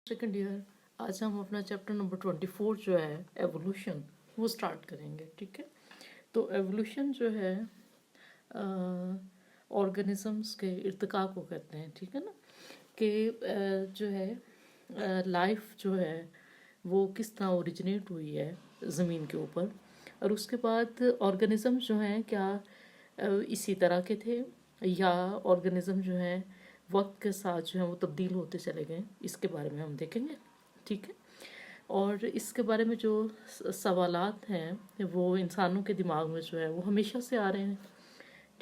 Second year. आज हम अपना चैप्टर नंबर 24 जो है एवोल्यूशन वो स्टार्ट करेंगे। ठीक है, तो एवोल्यूशन जो है ऑर्गेनिजम्स के इर्तिका को कहते हैं। ठीक है ना, कि जो है लाइफ जो है वो किस तरह ओरिजिनेट हुई है ज़मीन के ऊपर, और उसके बाद ऑर्गेनिज्म जो हैं क्या इसी तरह के थे या ऑर्गेनिज्म जो हैं वक्त के साथ जो है वो तब्दील होते चले गए, इसके बारे में हम देखेंगे। ठीक है, और इसके बारे में जो सवालात हैं वो इंसानों के दिमाग में जो है वो हमेशा से आ रहे हैं।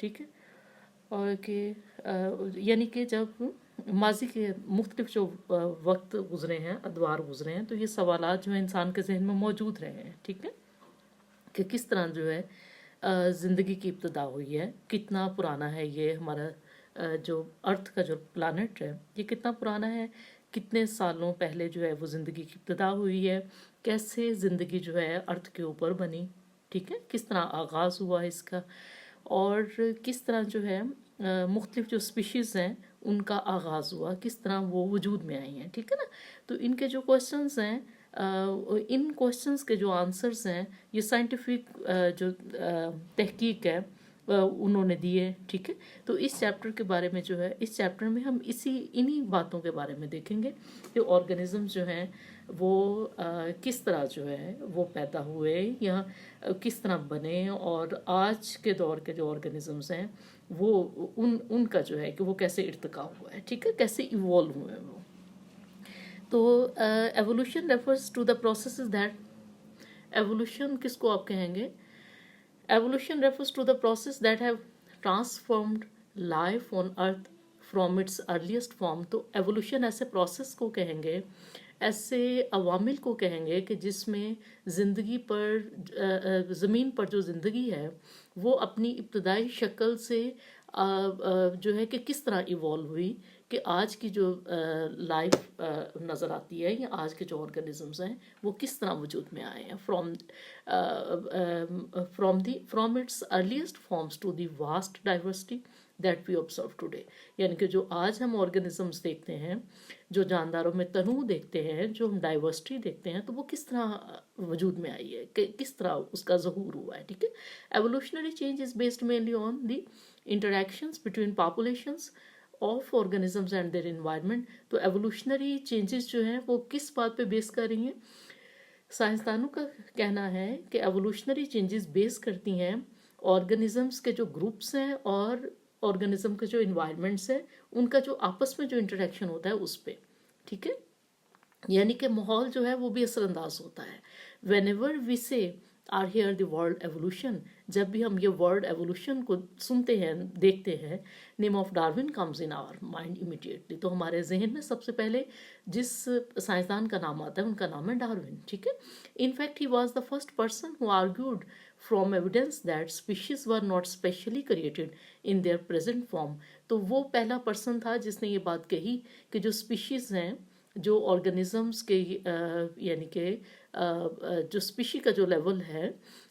ठीक है, और कि यानी कि जब माजी के मुख्तलिफ जो वक्त गुजरे हैं, अदवार गुजरे हैं, तो ये सवालात जो है इंसान के जहन में मौजूद रहे हैं। ठीक है, कि किस तरह जो है ज़िंदगी की इब्तदा हुई है, कितना पुराना है ये हमारा जो अर्थ का जो प्लानट है ये कितना पुराना है, कितने सालों पहले जो है वो ज़िंदगी की इब्तदा हुई है, कैसे ज़िंदगी जो है अर्थ के ऊपर बनी। ठीक है, किस तरह आगाज़ हुआ इसका, और किस तरह जो है मुख्तलिफ जो स्पीशीज़ हैं उनका आगाज़ हुआ, किस तरह वो वजूद में आई हैं। ठीक है ना, तो इनके जो क्वेश्चंस हैं इन क्वेश्चंस के जो आंसर्स हैं ये साइंटिफिक जो तहकीक है उन्होंने दिए। ठीक है, तो इस चैप्टर के बारे में जो है इस चैप्टर में हम इन्हीं बातों के बारे में देखेंगे कि ऑर्गेनिज्म जो हैं वो किस तरह जो है वो पैदा हुए या किस तरह बने, और आज के दौर के जो ऑर्गेनिजम्स हैं वो उनका जो है कि वो कैसे इर्तिका हुआ है। ठीक है, कैसे इवॉल्व हुए हैं वो। तो evolution refers to the processes that, evolution किसको आप कहेंगे, evolution refers to the process that have transformed life on earth from its earliest form. तो एवोल्यूशन ऐसे प्रोसेस को कहेंगे, ऐसे अवामिल को कहेंगे कि जिसमें ज़िंदगी पर ज़मीन पर जो ज़िंदगी है वो अपनी इब्तदाई शक्ल से जो है कि किस तरह इवॉल्व हुई, कि आज की जो लाइफ नज़र आती है या आज के जो ऑर्गेनिजम्स हैं वो किस तरह वजूद में आए हैं from its earliest forms to the vast diversity that we observe today. यानी कि जो आज हम ऑर्गेनिजम्स देखते हैं, जो जानदारों में तनू देखते हैं, जो हम डाइवर्सिटी देखते हैं, तो वो किस तरह वजूद में आई है, कि किस तरह उसका ज़हूर हुआ है। ठीक है, evolutionary change is based mainly on the interactions between populations of organisms and their environment. तो एवोल्यूशनरी चेंजेस जो हैं वो किस बात पे बेस कर रही हैं, साइंसदानों का कहना है कि एवोल्यूशनरी चेंजेस बेस करती हैं ऑर्गेनिजम्स के जो ग्रुप्स हैं और ऑर्गेनिज्म के जो इन्वायरमेंट्स है उनका जो आपस में जो इंटरेक्शन होता है उस पर। ठीक है, यानी कि माहौल जो है वो भी असरअंदाज होता है। Whenever we say or hear the word evolution, जब भी हम ये वर्ड एवोल्यूशन को सुनते हैं, देखते हैं, name of Darwin comes in our mind immediately, तो हमारे जहन में सबसे पहले जिस साइंसदान का नाम आता है उनका नाम है डार्विन। ठीक है, in fact he was the first person who argued from evidence that species were not specially created in their present form. तो वो पहला पर्सन था जिसने ये बात कही कि जो स्पीशीज़ हैं, जो ऑर्गेनिजम्स के यानी कि जो स्पीशी का जो लेवल है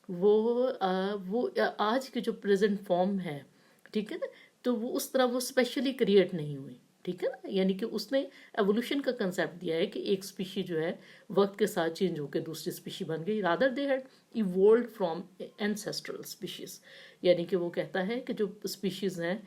वो आज के जो प्रेजेंट फॉर्म है, ठीक है ना, तो वो उस तरह वो स्पेशली क्रिएट नहीं हुई। ठीक है ना, यानी कि उसने एवोल्यूशन का कंसेप्ट दिया है कि एक स्पीशी जो है वक्त के साथ चेंज होकर दूसरी स्पीशी बन गई, rather they had evolved from ancestral species. यानी कि वो कहता है कि जो स्पीशीज़ हैं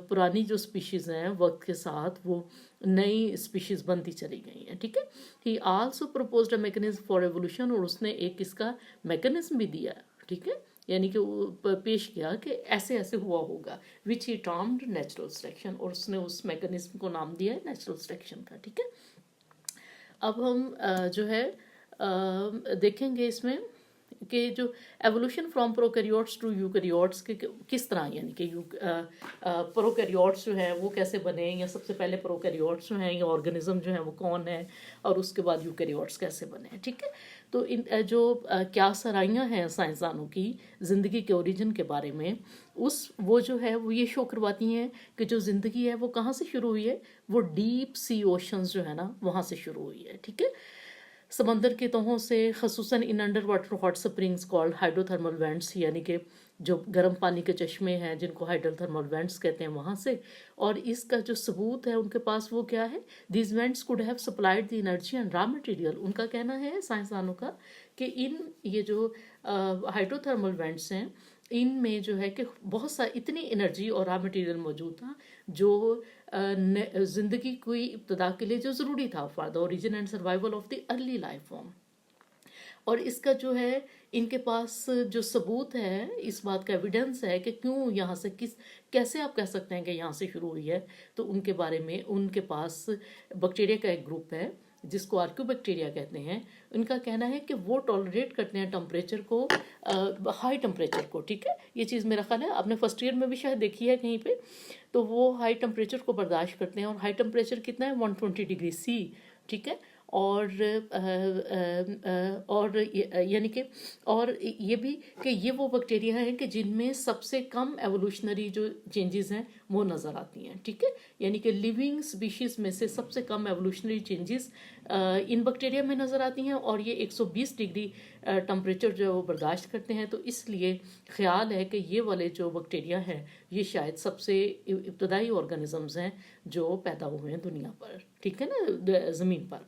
पुरानी जो स्पीशीज़ हैं वक्त के साथ वो नई स्पीशीज़ बनती चली गई हैं। ठीक है, ही also proposed a mechanism for evolution, और उसने एक इसका मैकेनिज्म भी दिया। ठीक है, यानी कि वो पेश किया कि ऐसे ऐसे हुआ होगा, विच ही टर्म्ड नेचुरल सिलेक्शन, और उसने उस मैकेनिज्म को नाम दिया है नेचुरल सिलेक्शन का। ठीक है, अब हम जो है देखेंगे इसमें कि जो evolution from prokaryotes to eukaryotes के किस तरह, यानी कि प्रोकैरियोट्स जो है वो कैसे बने, या सबसे पहले प्रोकैरियोट्स जो हैं या ऑर्गेनिज्म जो है वो कौन है, और उसके बाद यूकैरियोट्स कैसे बने। ठीक है, तो इन जो क्या सराहियाँ हैं साइंसदानों की ज़िंदगी के ओरिजिन के बारे में, वो जो है वो ये शो करवाती हैं कि जो ज़िंदगी है वो कहाँ से शुरू हुई है, वो डीप सी ओशंस जो है ना वहाँ से शुरू हुई है। ठीक है, समंदर की तहों से खसूसन in under water hot springs called hydrothermal vents, यानी कि जो गर्म पानी के चश्मे हैं जिनको हाइड्रोथर्मल वेंट्स कहते हैं, वहाँ से। और इसका जो सबूत है उनके पास वो क्या है, these vents could have supplied the energy and raw material. उनका कहना है साइंसदानों का कि ये जो हाइड्रोथर्मल वेंट्स हैं इनमें जो है कि बहुत सा इतनी एनर्जी और रॉ मटेरियल मौजूद था जो ज़िंदगी की इब्तदा के लिए जो ज़रूरी था for the origin and survival of the early life form. और इसका जो है इनके पास जो सबूत है, इस बात का एविडेंस है कि क्यों यहाँ से कैसे आप कह सकते हैं कि यहाँ से शुरू हुई है। तो उनके बारे में उनके पास बैक्टीरिया का एक ग्रुप है जिसको आर्क्योबैक्टीरिया कहते हैं। उनका कहना है कि वो टॉलरेट करते हैं टेम्परेचर को, हाई टेम्परेचर को। ठीक है, ये चीज़ मेरा ख्याल है आपने फर्स्ट ईयर में भी शायद देखी है कहीं पे। तो वो हाई टेम्परेचर को बर्दाश्त करते हैं, और हाई टेम्परेचर कितना है, 120 डिग्री सी। ठीक है, और यानी कि और ये भी कि ये वो बैक्टीरिया हैं कि जिनमें सबसे कम एवोल्यूशनरी जो चेंजेस हैं वो नज़र आती हैं। ठीक है, यानी कि लिविंग स्पीशीज़ में से सबसे कम एवोल्यूशनरी चेंजेस इन बैक्टीरिया में नज़र आती हैं, और ये 120 डिग्री टेम्परेचर जो है वो बर्दाश्त करते हैं। तो इसलिए ख्याल है कि ये वाले जो बैक्टीरिया हैं ये शायद सबसे इब्तदाई ऑर्गेनिजम्स हैं जो पैदा हुए हैं दुनिया पर। ठीक है ना, ज़मीन पर।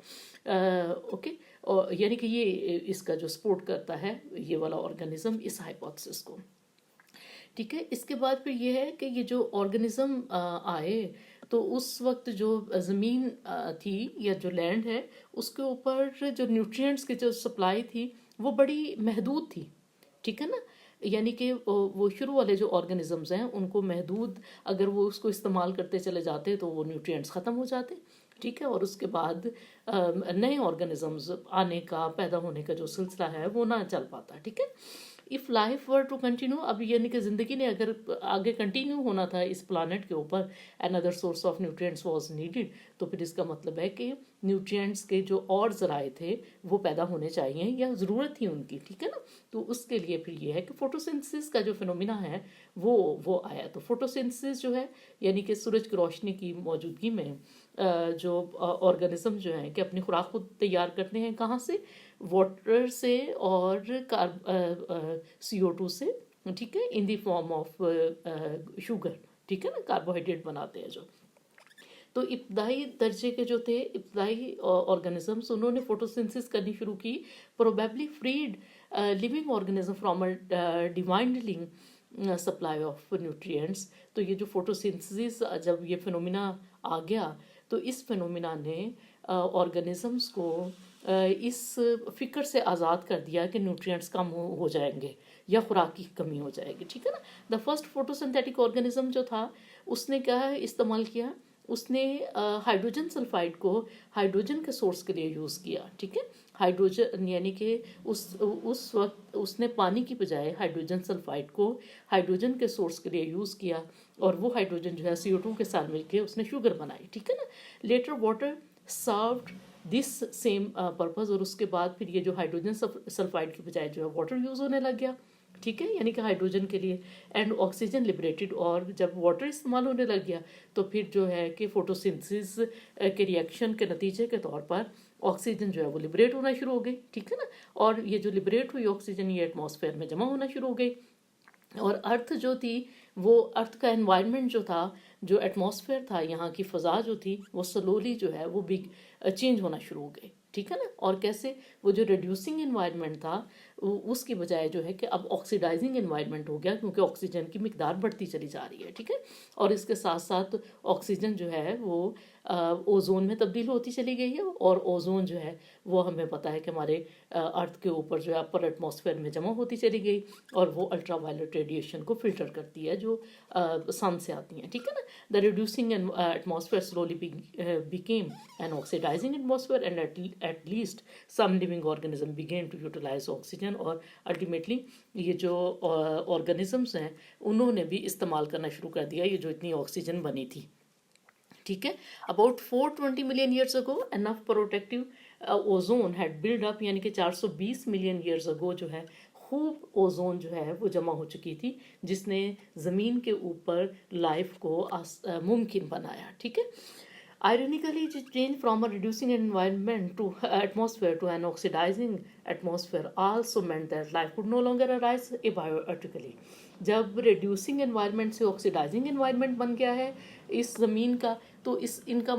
ओके, और यानी कि ये इसका जो सपोर्ट करता है ये वाला ऑर्गेनिज्म इस हाइपोथेसिस को। ठीक है, इसके बाद फिर ये है कि ये जो ऑर्गेनिज्म आए तो उस वक्त जो ज़मीन थी या जो लैंड है उसके ऊपर जो न्यूट्रिएंट्स की जो सप्लाई थी वो बड़ी महदूद थी। ठीक है ना, यानी कि वो शुरू वाले जो ऑर्गेनिजम्स हैं उनको महदूद, अगर वो उसको इस्तेमाल करते चले जाते तो वो न्यूट्रिएंट्स ख़त्म हो जाते। ठीक है, और उसके बाद नए ऑर्गेनिजम्स आने का, पैदा होने का जो सिलसिला है वो ना चल पाता। ठीक है, if life were to continue, अब यानी कि ज़िंदगी ने अगर आगे कंटिन्यू होना था इस प्लानट के ऊपर, another source of nutrients was needed, तो फिर इसका मतलब है कि न्यूट्रिएंट्स के जो और ज़राए थे वो पैदा होने चाहिए या ज़रूरत थी उनकी। ठीक है ना, तो उसके लिए फिर ये है कि फोटोसिंथेसिस का जो फिनोमिना है वो आया। तो फोटोसिंथेसिस जो है यानी कि सूरज की रोशनी की मौजूदगी में जो ऑर्गेनिज्म जो हैं कि अपनी खुराक खुद तैयार करते हैं, कहाँ से, वाटर से और CO2 से। ठीक है, in the form of sugar. ठीक है ना, कार्बोहाइड्रेट बनाते हैं जो। तो इब्तदाई दर्जे के जो थे इब्तदाई ऑर्गेनिजम्स, उन्होंने फोटोसिंथेसिस करनी शुरू की, probably freed living organism from a dwindling supply of nutrients. तो ये जो फोटोसिंथेसिस जब ये फिनोमिना आ गया तो इस फिनोमिना ने ऑर्गेनिजम्स को इस फिक्र से आज़ाद कर दिया कि न्यूट्रिएंट्स कम हो जाएंगे या खुराक की कमी हो जाएगी। ठीक है ना, द फर्स्ट फोटोसिंथेटिक ऑर्गेनिज्म जो था उसने क्या इस्तेमाल किया, उसने हाइड्रोजन सल्फाइड को हाइड्रोजन के सोर्स के लिए यूज़ किया। ठीक है, हाइड्रोजन यानी कि उस वक्त उसने पानी की बजाय हाइड्रोजन सल्फाइड को हाइड्रोजन के सोर्स के लिए यूज़ किया, और वो हाइड्रोजन जो है CO2 के साथ मिलकर उसने शुगर बनाई। ठीक है ना, later water served this same purpose, और उसके बाद फिर ये जो हाइड्रोजन सल्फाइड की बजाय जो है वाटर यूज़ होने लग गया। ठीक है, यानी कि हाइड्रोजन के लिए, एंड ऑक्सीजन लिबरेटेड, और जब वाटर इस्तेमाल होने लग गया तो फिर जो है कि फोटोसिंथेसिस के रिएक्शन के नतीजे के तौर पर ऑक्सीजन जो है वो लिबरेट होना शुरू हो गई। ठीक है ना, और ये जो लिबरेट हुई ऑक्सीजन ये एटमॉस्फेयर में जमा होना शुरू हो गई, और अर्थ जो थी वो अर्थ का एनवायरनमेंट जो था, जो एटमॉस्फेयर था, यहाँ की फ़ज़ा जो थी वो स्लोली जो है वो बिग चेंज होना शुरू हो गई। ठीक है ना, और कैसे, वो जो रिड्यूसिंग एनवायरनमेंट था उसकी बजाय जो है कि अब ऑक्सीडाइजिंग एनवायरनमेंट हो गया, क्योंकि ऑक्सीजन की मिकदार बढ़ती चली जा रही है। ठीक है, और इसके साथ साथ ऑक्सीजन जो है वो ओजोन में तब्दील होती चली गई है, और ओजोन जो है वो हमें पता है कि हमारे अर्थ के ऊपर जो है अपर एटमॉस्फेयर में जमा होती चली गई, और वो अल्ट्रा वायलेट रेडिएशन को फिल्टर करती है जो सन से आती हैं। ठीक है ना, the reducing atmosphere slowly became an oxidizing atmosphere, and at least some living organism began to utilize oxygen, और अल्टीमेटली ये जो ऑर्गेनिजम्स हैं उन्होंने भी इस्तेमाल करना शुरू कर दिया ये जो इतनी ऑक्सीजन बनी थी। ठीक है, about 420 million years ago enough protective ozone had build up, यानी कि 420 मिलियन ईयर्स अगो जो है खूब ओजोन जो है वो जमा हो चुकी थी, जिसने ज़मीन के ऊपर लाइफ को मुमकिन बनाया। ठीक है, Ironically, the change from a reducing environment to atmosphere to an oxidizing atmosphere also meant that life could no longer arise abiotically. जब reducing environment से oxidizing environment बन गया है इस ज़मीन का, तो इस इनका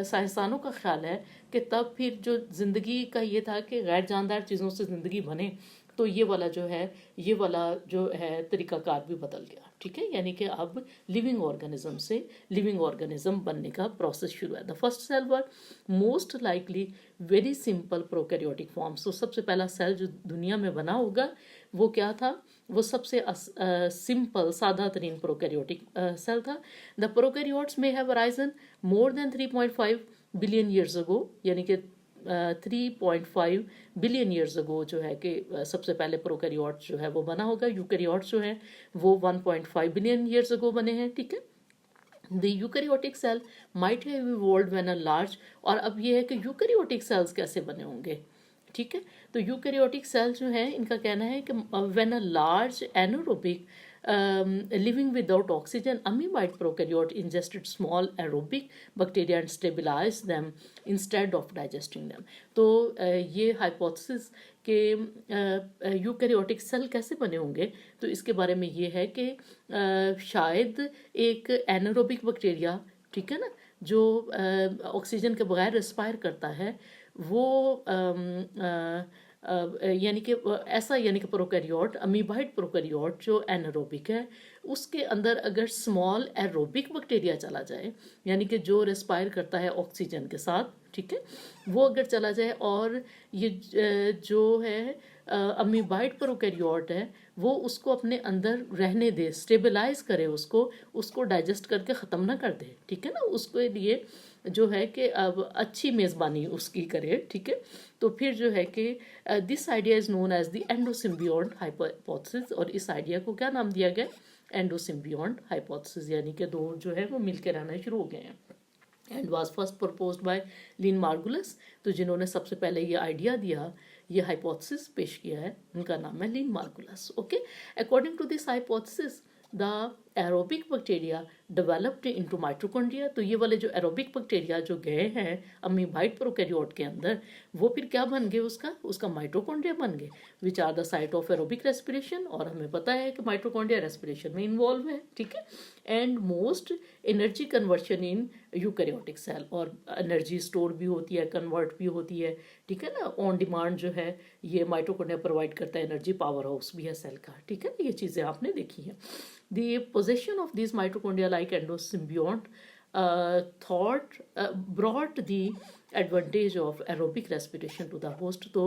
साइंसदानों का ख्याल है कि तब फिर जो ज़िंदगी का ये था कि गैर जानदार चीज़ों से ज़िंदगी बने, तो ये वाला जो है तरीकाकार भी बदल गया। ठीक है, यानी कि अब लिविंग ऑर्गेनिज्म से लिविंग ऑर्गेनिज्म बनने का प्रोसेस शुरू है। The first cell were most likely very simple prokaryotic forms. तो सबसे पहला सेल जो दुनिया में बना होगा वो क्या था, वो सबसे सिंपल सादा तरीन प्रोकैरियोटिक सेल था। द प्रोकैरियोट्स में have arisen more than 3.5 billion years ago, यानी कि 3.5 बिलियन ईयर्स अगो जो है कि सबसे पहले प्रोकैरियोट्स जो है वो बना होगा। यूकैरियोट्स जो है वो 1.5 बिलियन ईयर्स अगो बने हैं। ठीक है, the eukaryotic cell might have evolved when a large, और अब ये है कि यूकैरियोटिक सेल्स कैसे बने होंगे। ठीक है, तो यूकैरियोटिक सेल जो है इनका कहना है कि when a large anaerobic living without oxygen amoeboid prokaryote ingested small aerobic bacteria and stabilized them instead of digesting them। तो ये हाइपोथेसिस के यूकैरियोटिक सेल कैसे बने होंगे, तो इसके बारे में ये है कि शायद एक एनारोबिक बैक्टीरिया, ठीक है ना, जो ऑक्सीजन के बगैर रेस्पायर करता है, वो यानी कि ऐसा, यानी कि प्रोकैरियोट अमीबाइड प्रोकैरियोट जो एनारोबिक है उसके अंदर अगर स्मॉल एरोबिक बैक्टीरिया चला जाए, यानी कि जो रेस्पायर करता है ऑक्सीजन के साथ, ठीक है, वो अगर चला जाए और ये जो है अमीबाइड प्रोकैरियोट है वो उसको अपने अंदर रहने दे, स्टेबलाइज करे उसको डाइजेस्ट करके ख़त्म ना कर दे, ठीक है ना, उसके लिए जो है कि अब अच्छी मेज़बानी उसकी करे। ठीक है, तो फिर जो है कि this idea is known as the endosymbiont hypothesis, और इस आइडिया को क्या नाम दिया गया, एंडोसिम्बियोंट हाइपोथेसिस, यानी कि दो जो है वो मिलकर रहना शुरू हो गए हैं। And was first proposed by Lynn Margulis, तो जिन्होंने सबसे पहले ये आइडिया दिया, ये हाइपोथेसिस पेश किया है, उनका नाम है Lynn Margulis. Okay, according to this hypothesis the aerobic bacteria developed into mitochondria. तो ये वाले जो एरोबिक बैक्टीरिया जो गए हैं अमीबाइड प्रोकैरियोट के अंदर, वो फिर क्या बन गए, उसका माइटोकॉन्ड्रिया बन गए, which are the site of aerobic respiration, और हमें पता है कि माइटोकॉन्ड्रिया रेस्पिरेशन में इन्वॉल्व है। ठीक है, and most energy conversion in eukaryotic cell, और एनर्जी स्टोर भी होती है, कन्वर्ट भी होती है, ठीक है ना, ऑन डिमांड जो है ये माइटोकॉन्ड्रिया प्रोवाइड करता है, एनर्जी पावर हाउस भी है सेल का। ठीक है ना, ये चीज़ें आपने देखी हैं। The possession of these mitochondria-like endosymbiont brought the advantage of aerobic respiration to the host। तो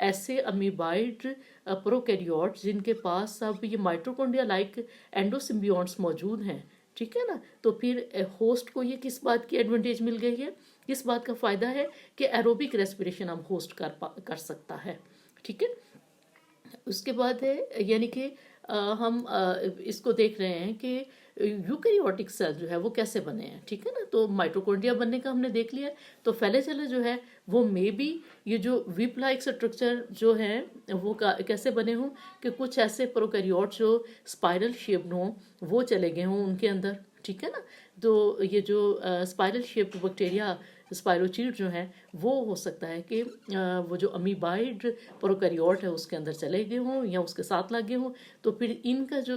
ऐसे अमीबाइड प्रोकैरियोट्स जिनके पास अब ये माइटोकॉन्ड्रिया लाइक एंडोसिम्बियोट्स मौजूद हैं, ठीक है ना, तो फिर होस्ट को ये किस बात की एडवांटेज मिल गई है, किस बात का फ़ायदा है कि एरोबिक रेस्पिरेशन अब होस्ट कर सकता है। ठीक है, उसके बाद है यानी कि हम इसको देख रहे हैं कि यूकैरियोटिक सेल जो है वो कैसे बने हैं। ठीक है ना, तो माइटोकॉन्ड्रिया बनने का हमने देख लिया, तो फ्लैजेला जो है वो मे बी ये जो विप लाइक स्ट्रक्चर जो है वो कैसे बने हों कि कुछ ऐसे प्रोकैरियोट जो स्पाइरल शेप्ड हों वो चले गए हों उनके अंदर। ठीक है ना, तो ये जो स्पाइरल शेप्ड बैक्टीरिया स्पाइरोचीट जो है वो हो सकता है कि वो जो अमीबाइड प्रोकैरियोट है उसके अंदर चले गए हों या उसके साथ लगे हों, तो फिर इनका जो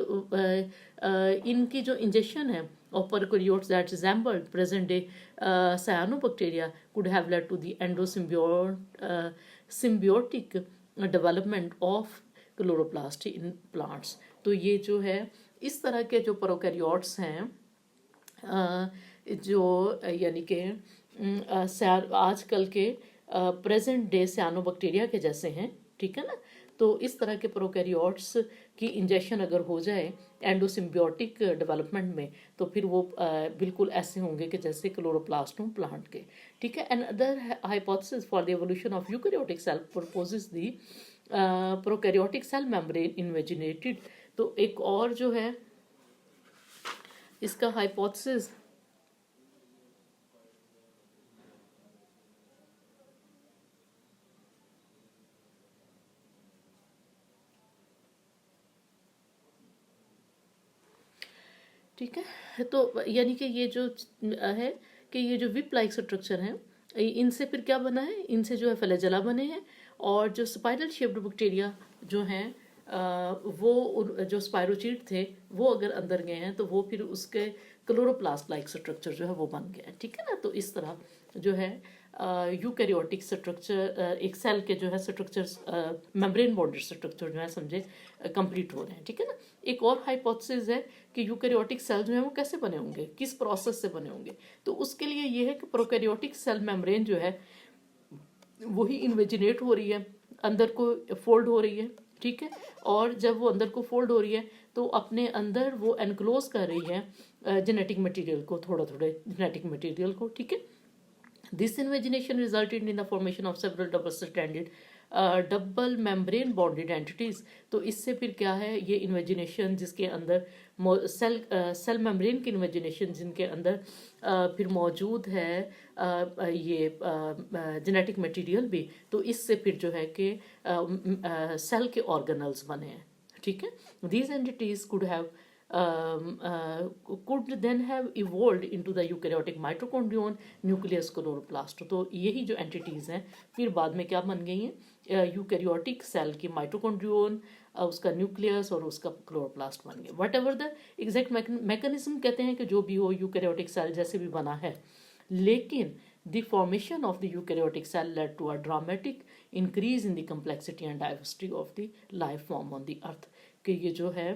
इनकी जो इंजेक्शन है of prokaryotes that resembled present day cyanobacteria could have led to the symbiotic development of chloroplast in plants। तो ये जो है इस तरह के जो प्रोकैरियोट्स हैं जो यानी कि आजकल के प्रेजेंट डे सियानोबैक्टीरिया के जैसे हैं, ठीक है ना, तो इस तरह के प्रोकैरियोट्स की इंजेक्शन अगर हो जाए एंडोसिम्बियोटिक डेवलपमेंट में, तो फिर वो बिल्कुल ऐसे होंगे कि जैसे क्लोरोप्लास्ट हों प्लांट के। ठीक है, and other hypothesis for the evolution of eukaryotic cell proposes the prokaryotic cell membrane invaginated. तो एक और जो है इसका हाइपोथेसिस ठीक है, तो यानी कि ये जो है कि ये जो विप लाइक स्ट्रक्चर हैं इनसे फिर क्या बना है, इनसे जो है फ्लैजेला बने हैं, और जो स्पाइरल शेप्ड बैक्टीरिया जो हैं वो जो स्पायरोचीट थे वो अगर अंदर गए हैं तो वो फिर उसके क्लोरोप्लास्ट लाइक स्ट्रक्चर जो है वो बन गया है, ठीक है ना। तो इस तरह जो है यूकैरियोटिक स्ट्रक्चर, एक सेल के जो है स्ट्रक्चर मेम्ब्रेन बॉन्डेड स्ट्रक्चर जो है समझे कंप्लीट हो रहे हैं, ठीक है ना। एक और हाइपोथेसिस है कि यूकैरियोटिक सेल जो है वो कैसे बने होंगे, किस प्रोसेस से बने होंगे। तो उसके लिए ये है कि प्रोकैरियोटिक सेल मेम्ब्रेन जो है वही इन्वेजिनेट हो रही है, अंदर को फोल्ड हो रही है, ठीक है। और जब वो अंदर को फोल्ड हो रही है तो अपने अंदर वो एनक्लोज कर रही है जेनेटिक मटेरियल को, थोड़ा थोड़ा जेनेटिक मटेरियल को, ठीक है। This invagination resulted in the formation of several double standard double membrane bonded entities. तो इससे फिर क्या है, ये इन्वेजिनेशन जिसके अंदर सेल मेम्ब्रेन की इन्वेजिनेशन जिनके अंदर फिर मौजूद है ये जेनेटिक मटेरियल भी, तो इससे फिर जो है कि सेल के ऑर्गेनल्स बने हैं, ठीक है। These entities could then have evolved into the eukaryotic mitochondrion nucleus chloroplast। तो यही जो एंटिटीज़ हैं फिर बाद में क्या बन गई हैं, यूकैरियोटिक सेल की माइटोकॉन्ड्रियन, उसका न्यूक्लियस और उसका क्लोरोप्लास्ट बन गया। What ever the exact mechanism कहते हैं कि जो भी हो यूकैरियोटिक सेल जैसे भी बना है, लेकिन the formation of the eukaryotic cell led to a dramatic increase in the complexity and diversity of the life form on the earth। कि ये जो है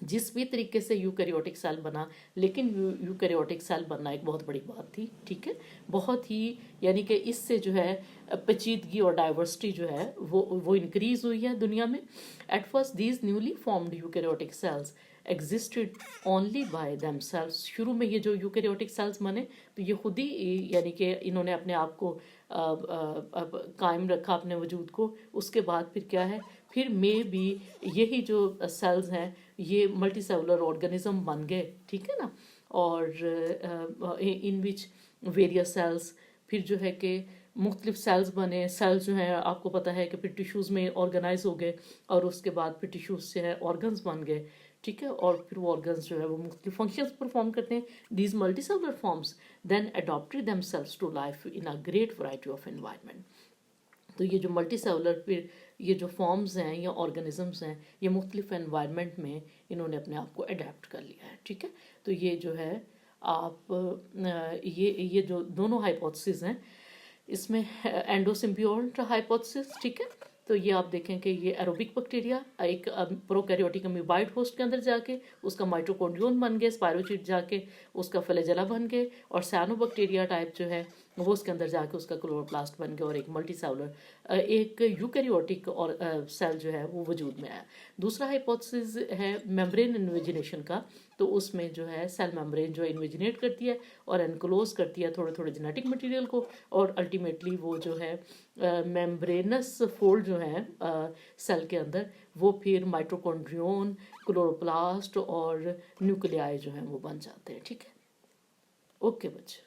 जिस भी तरीके से यूकैरियोटिक सेल बना, लेकिन यूकैरियोटिक सेल बनना एक बहुत बड़ी बात थी, ठीक है, बहुत ही, यानी कि इससे जो है पेचीदगी और डाइवर्सिटी जो है वो इंक्रीज हुई है दुनिया में। At first these newly formed eukaryotic cells existed only by themselves. शुरू में ये जो यूकैरियोटिक सेल्स बने तो ये खुद ही, यानी कि इन्होंने अपने आप को कायम रखा, अपने वजूद को। उसके बाद फिर क्या है, फिर में भी यही जो सेल्स हैं ये मल्टी सेलुलर ऑर्गेनिज्म बन गए, ठीक है ना। और इन विच वेरियस सेल्स, फिर जो है कि मुख्तलिफ सेल्स बने। सेल्स जो हैं आपको पता है कि फिर टिश्यूज़ में ऑर्गेनाइज हो गए, और उसके बाद फिर टिश्यूज़ से है ऑर्गन्स बन गए, ठीक है। और फिर वो ऑर्गन्स जो है वो मुख्तलिफ फंक्शंस परफॉर्म करते हैं। These multi cellular forms then adopted themselves to life in a great variety of environment. तो ये जो मल्टी सेलुलर फिर ये जो फॉर्म्स हैं या ऑर्गेनिजम्स हैं, ये मुख्तलिफ एनवायरनमेंट में इन्होंने अपने आप को अडेप्ट कर लिया है, ठीक है। तो ये जो है आप ये जो दोनों हाइपोथेसिस हैं, इसमें एंडोसिम्बियोट हाइपोथेसिस, ठीक है। तो ये आप देखें कि ये एरोबिक बैक्टीरिया एक प्रोकैरियोटिक अमीबाइड होस्ट के अंदर जाके उसका माइटोकॉन्ड्रियन बन गए, स्पायरोचीट जाके उसका फ्लैजेला बन गए, और साइनोबैक्टीरिया टाइप जो है वो उसके अंदर जाके उसका क्लोरोप्लास्ट बन गया, और एक मल्टी सेलुलर एक यूकैरियोटिक और सेल जो है वो वजूद में आया। दूसरा हाइपोथेसिस है मेम्ब्रेन इन्वेजिनेशन का। तो उसमें जो है सेल मेम्ब्रेन जो है इन्वेजिनेट करती है और एनक्लोज करती है थोड़े थोड़े जेनेटिक मटेरियल को, और अल्टीमेटली वो जो है मेम्ब्रेनस फोल्ड जो है सेल के अंदर, वो फिर माइटोकॉन्ड्रियन, क्लोरोप्लास्ट और न्यूक्लियाई जो हैं वो बन जाते हैं, ठीक है। ओके बच्चे।